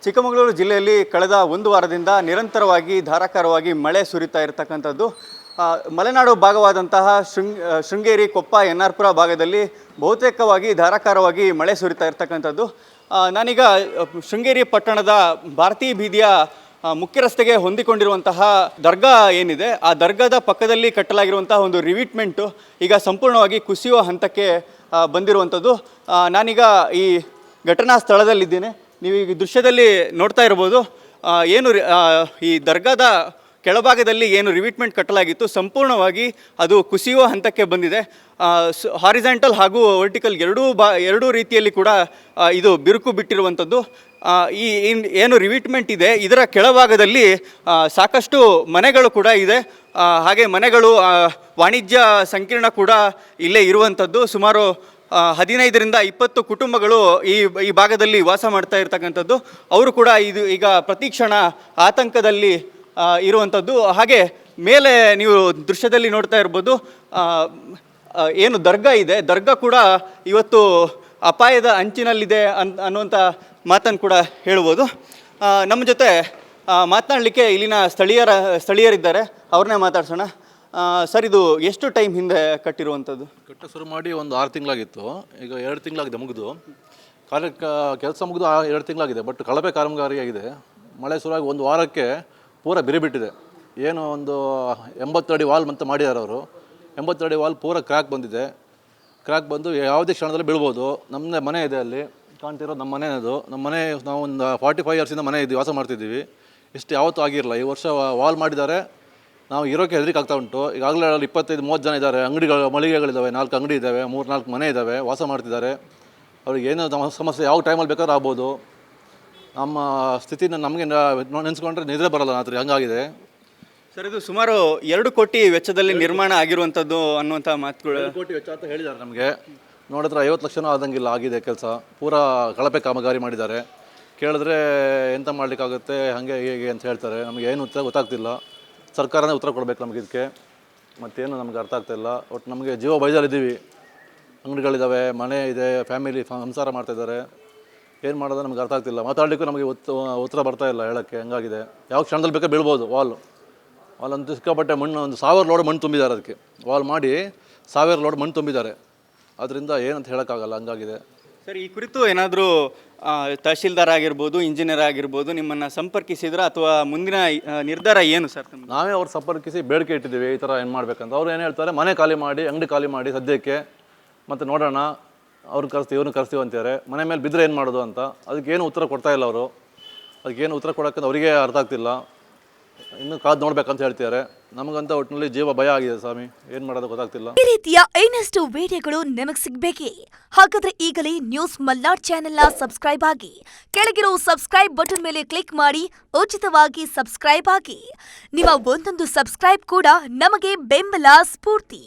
ಚಿಕ್ಕಮಗಳೂರು ಜಿಲ್ಲೆಯಲ್ಲಿ ಕಳೆದ ಒಂದು ವಾರದಿಂದ ನಿರಂತರವಾಗಿ ಧಾರಾಕಾರವಾಗಿ ಮಳೆ ಸುರಿತಾ ಇರತಕ್ಕಂಥದ್ದು. ಮಲೆನಾಡು ಭಾಗವಾದಂತಹ ಶೃಂಗೇರಿ, ಕೊಪ್ಪ, ಎನ್ನಾರ್ಪುರ ಭಾಗದಲ್ಲಿ ಬಹುತೇಕವಾಗಿ ಧಾರಾಕಾರವಾಗಿ ಮಳೆ ಸುರಿತಾ ಇರತಕ್ಕಂಥದ್ದು. ನಾನೀಗ ಶೃಂಗೇರಿ ಪಟ್ಟಣದ ಭಾರತೀ ಬೀದಿಯ ಮುಖ್ಯ ರಸ್ತೆಗೆ ಹೊಂದಿಕೊಂಡಿರುವಂತಹ ದರ್ಗಾ ಏನಿದೆ, ಆ ದರ್ಗಾದ ಪಕ್ಕದಲ್ಲಿ ಕಟ್ಟಲಾಗಿರುವಂತಹ ಒಂದು ರಿವಿಟ್ಮೆಂಟು ಈಗ ಸಂಪೂರ್ಣವಾಗಿ ಕುಸಿಯುವ ಹಂತಕ್ಕೆ ಬಂದಿರುವಂಥದ್ದು. ನಾನೀಗ ಈ ಘಟನಾ ಸ್ಥಳದಲ್ಲಿದ್ದೇನೆ. ನೀವು ಈ ದೃಶ್ಯದಲ್ಲಿ ನೋಡ್ತಾ ಇರ್ಬೋದು, ಏನು ಈ ದರ್ಗಾದ ಕೆಳಭಾಗದಲ್ಲಿ ಏನು ರಿವಿಟ್ಮೆಂಟ್ ಕಟ್ಟಲಾಗಿತ್ತು ಸಂಪೂರ್ಣವಾಗಿ ಅದು ಕುಸಿಯುವ ಹಂತಕ್ಕೆ ಬಂದಿದೆ. ಹಾರಿಜಾಂಟಲ್ ಹಾಗೂ ವರ್ಟಿಕಲ್ ಎರಡೂ ರೀತಿಯಲ್ಲಿ ಕೂಡ ಇದು ಬಿರುಕು ಬಿಟ್ಟಿರುವಂಥದ್ದು. ಈ ಏನು ರಿವಿಟ್ಮೆಂಟ್ ಇದೆ ಇದರ ಕೆಳಭಾಗದಲ್ಲಿ ಸಾಕಷ್ಟು ಮನೆಗಳು ಕೂಡ ಇದೆ. ಹಾಗೆ ಮನೆಗಳು, ವಾಣಿಜ್ಯ ಸಂಕೀರ್ಣ ಕೂಡ ಇಲ್ಲೇ ಇರುವಂಥದ್ದು. ಸುಮಾರು 15ರಿಂದ 20 ಕುಟುಂಬಗಳು ಈ ಭಾಗದಲ್ಲಿ ವಾಸ ಮಾಡ್ತಾ ಇರ್ತಕ್ಕಂಥದ್ದು. ಅವರು ಕೂಡ ಈಗ ಪ್ರತಿಕ್ಷಣ ಆತಂಕದಲ್ಲಿ ಇರುವಂಥದ್ದು. ಹಾಗೆ ಮೇಲೆ ನೀವು ದೃಶ್ಯದಲ್ಲಿ ನೋಡ್ತಾ ಇರ್ಬೋದು, ಏನು ದರ್ಗಾ ಇದೆ, ದರ್ಗಾ ಕೂಡ ಇವತ್ತು ಅಪಾಯದ ಅಂಚಿನಲ್ಲಿದೆ ಅನ್ನುವಂಥ ಮಾತನ್ನು ಕೂಡ ಹೇಳ್ಬೋದು. ನಮ್ಮ ಜೊತೆ ಮಾತನಾಡಲಿಕ್ಕೆ ಇಲ್ಲಿನ ಸ್ಥಳೀಯರಿದ್ದಾರೆ, ಅವ್ರನ್ನೇ ಮಾತಾಡ್ಸೋಣ. ಸರ್, ಇದು ಎಷ್ಟು ಟೈಮ್ ಹಿಂದೆ ಕಟ್ಟಿರುವಂಥದ್ದು? ಶುರು ಮಾಡಿ ಒಂದು 6 ತಿಂಗಳಾಗಿತ್ತು. ಈಗ 2 ತಿಂಗಳಾಗಿದೆ ಮುಗಿದು. ಕೆಲಸ ಮುಗಿದು 2 ತಿಂಗಳಾಗಿದೆ. ಬಟ್ ಕಳಪೆ ಕಾಮಗಾರಿಯಾಗಿದೆ. ಮಳೆ ಶುರುವಾಗಿ ಒಂದು ವಾರಕ್ಕೆ ಪೂರ ಬಿರಿಬಿಟ್ಟಿದೆ. ಏನು ಒಂದು 80 ಅಡಿ ವಾಲ್ ಅಂತ ಮಾಡಿದ್ದಾರೆ ಅವರು. 80 ಅಡಿ ವಾಲ್ ಪೂರ ಕ್ರ್ಯಾಕ್ ಬಂದಿದೆ. ಕ್ರ್ಯಾಕ್ ಬಂದು ಯಾವುದೇ ಕ್ಷಣದಲ್ಲಿ ಬೀಳ್ಬೋದು. ನಮ್ಮದೇ ಮನೆ ಇದೆ, ಅಲ್ಲಿ ಕಾಣ್ತಿರೋದು ನಮ್ಮ ಮನೆ. ಅದು ನಮ್ಮ ಮನೆ, ನಾವು ಒಂದು 45 ಇಯರ್ಸಿಂದ ಮನೆ ಇದ್ದೀವಿ, ವಾಸ ಮಾಡ್ತಿದ್ದೀವಿ. ಇಷ್ಟು ಯಾವತ್ತೂ ಆಗಿರಲ್ಲ. ಈ ವರ್ಷ ವಾಲ್ ಮಾಡಿದ್ದಾರೆ. ನಾವು ಇರೋಕ್ಕೆ ಹೆದರಿಕೆ ಆಗ್ತಾ ಉಂಟು. ಈಗಾಗಲೇ 25-30 ಜನ ಇದ್ದಾರೆ. ಮಳಿಗೆಗಳಿದ್ದಾವೆ, 4 ಅಂಗಡಿ ಇದ್ದಾವೆ, 3-4 ಮನೆ ಇದ್ದಾವೆ, ವಾಸ ಮಾಡ್ತಿದ್ದಾರೆ. ಅವ್ರಿಗೆ ಏನೋ ಸಮಸ್ಯೆ ಯಾವ ಟೈಮಲ್ಲಿ ಬೇಕಾದ್ರೂ ಆಗ್ಬೋದು. ನಮ್ಮ ಸ್ಥಿತಿನ ನಮಗೆ ನೆನೆಸ್ಕೊಂಡ್ರೆ ನಿದ್ರೆ ಬರಲ್ಲ ರಾತ್ರಿ, ಹಂಗಾಗಿದೆ. ಸರ್, ಇದು ಸುಮಾರು 2 ಕೋಟಿ ವೆಚ್ಚದಲ್ಲಿ ನಿರ್ಮಾಣ ಆಗಿರುವಂಥದ್ದು ಅನ್ನುವಂಥ ಮಾತುಗಳು. 2 ಕೋಟಿ ವೆಚ್ಚ ಅಂತ ಹೇಳಿದ್ದಾರೆ. ನಮಗೆ ನೋಡಿದ್ರೆ 50 ಲಕ್ಷನೂ ಆದಂಗಿಲ್ಲ ಆಗಿದೆ ಕೆಲಸ. ಪೂರಾ ಕಳಪೆ ಕಾಮಗಾರಿ ಮಾಡಿದ್ದಾರೆ. ಕೇಳಿದ್ರೆ ಎಂತ ಮಾಡಲಿಕ್ಕಾಗುತ್ತೆ, ಹಾಗೆ ಹೇಗೆ ಅಂತ ಹೇಳ್ತಾರೆ. ನಮಗೆ ಏನು ಗೊತ್ತಾಗ್ತಿಲ್ಲ. ಸರ್ಕಾರನೇ ಉತ್ತರ ಕೊಡಬೇಕು ನಮಗೆ ಇದಕ್ಕೆ. ಮತ್ತೇನು ನಮಗೆ ಅರ್ಥ ಆಗ್ತಾಯಿಲ್ಲ. ಒಟ್ಟು ನಮಗೆ ಜೀವ ಬೈದಲ್ಲಿದ್ದೀವಿ. ಅಂಗಡಿಗಳಿದ್ದಾವೆ, ಮನೆ ಇದೆ, ಫ್ಯಾಮಿಲಿ ಸಂಸಾರ ಮಾಡ್ತಾಯಿದ್ದಾರೆ. ಏನು ಮಾಡೋದು ನಮಗೆ ಅರ್ಥ ಆಗ್ತಿಲ್ಲ. ಮಾತಾಡಲಿಕ್ಕೂ ನಮಗೆ ಉತ್ತರ ಬರ್ತಾಯಿಲ್ಲ ಹೇಳೋಕ್ಕೆ. ಹಂಗಾಗಿದೆ. ಯಾವ ಕ್ಷಣದಲ್ಲಿ ಬೇಕಾದ್ರೆ ಬೀಳ್ಬೋದು. ವಾಲ್ ಅಂತೂ ಸಿಕ್ಕಾಪಟ್ಟೆ ಮಣ್ಣು, ಒಂದು 1000 ಲೋಡ್ ಮಣ್ಣು ತುಂಬಿದ್ದಾರೆ. ಅದಕ್ಕೆ ವಾಲ್ ಮಾಡಿ 1000 ಲೋಡ್ ಮಣ್ಣು ತುಂಬಿದ್ದಾರೆ. ಅದರಿಂದ ಏನಂತ ಹೇಳೋಕ್ಕಾಗಲ್ಲ, ಹಂಗಾಗಿದೆ. ಸರ್, ಈ ಕುರಿತು ಏನಾದರೂ ತಹಶೀಲ್ದಾರ್ ಆಗಿರ್ಬೋದು, ಇಂಜಿನಿಯರ್ ಆಗಿರ್ಬೋದು ನಿಮ್ಮನ್ನು ಸಂಪರ್ಕಿಸಿದ್ರೆ ಅಥವಾ ಮುಂದಿನ ನಿರ್ಧಾರ ಏನು ಸರ್? ನಾವೇ ಅವ್ರು ಸಂಪರ್ಕಿಸಿ ಬೇಡಿಕೆ ಇಟ್ಟಿದ್ದೀವಿ, ಈ ಥರ ಏನು ಮಾಡಬೇಕಂತ. ಅವ್ರು ಏನು ಹೇಳ್ತಾರೆ, ಮನೆ ಖಾಲಿ ಮಾಡಿ, ಅಂಗಡಿ ಖಾಲಿ ಮಾಡಿ ಸದ್ಯಕ್ಕೆ, ಮತ್ತು ನೋಡೋಣ, ಅವ್ರನ್ನ ಕರೆಸ್ತೀವಿ, ಇವ್ರನ್ನ ಕರೆಸ್ತೀವಿ ಅಂತಾರೆ. ಮನೆ ಮೇಲೆ ಬಿದ್ದರೆ ಏನು ಮಾಡೋದು ಅಂತ. ಅದಕ್ಕೇನು ಉತ್ತರ ಕೊಡ್ತಾಯಿಲ್ಲ ಅವರು. ಅದಕ್ಕೇನು ಉತ್ತರ ಕೊಡೋಕ್ಕಂತ ಅವರಿಗೆ ಅರ್ಥ ಆಗ್ತಿಲ್ಲ. ಇನ್ನು ಕಾದು ನೋಡ್ಬೇಕಂತ ಹೇಳ್ತಿದ್ದಾರೆ. ನಮಗಂತ ಒಟ್ಟಿನಲ್ಲಿ ಜೀವ ಭಯ ಆಗಿದೆ ಸ್ವಾಮಿ. ಏನು ಮಾಡೋದು ಗೊತ್ತಾಗ್ತಿಲ್ಲ. ಈ ರೀತಿಯ ಇನ್ನಷ್ಟು ವಿಡಿಯೋಗಳು ನಿಮಗೆ ಸಿಗಬೇಕೇ? ಹಾಗಾದ್ರೆ ಈಗಲೇ ನ್ಯೂಸ್ ಮಲ್ನಾಡ್ ಚಾನೆಲ್ನ ಸಬ್ಸ್ಕ್ರೈಬ್ ಆಗಿ, ಕೆಳಗಿರೋ ಸಬ್ಸ್ಕ್ರೈಬ್ ಬಟನ್ ಮೇಲೆ ಕ್ಲಿಕ್ ಮಾಡಿ ಉಚಿತವಾಗಿ ಸಬ್ಸ್ಕ್ರೈಬ್ ಆಗಿ. ನಿಮ್ಮ ಒಂದೊಂದು ಸಬ್ಸ್ಕ್ರೈಬ್ ಕೂಡ ನಮಗೆ ಬೆಂಬಲ, ಸ್ಫೂರ್ತಿ.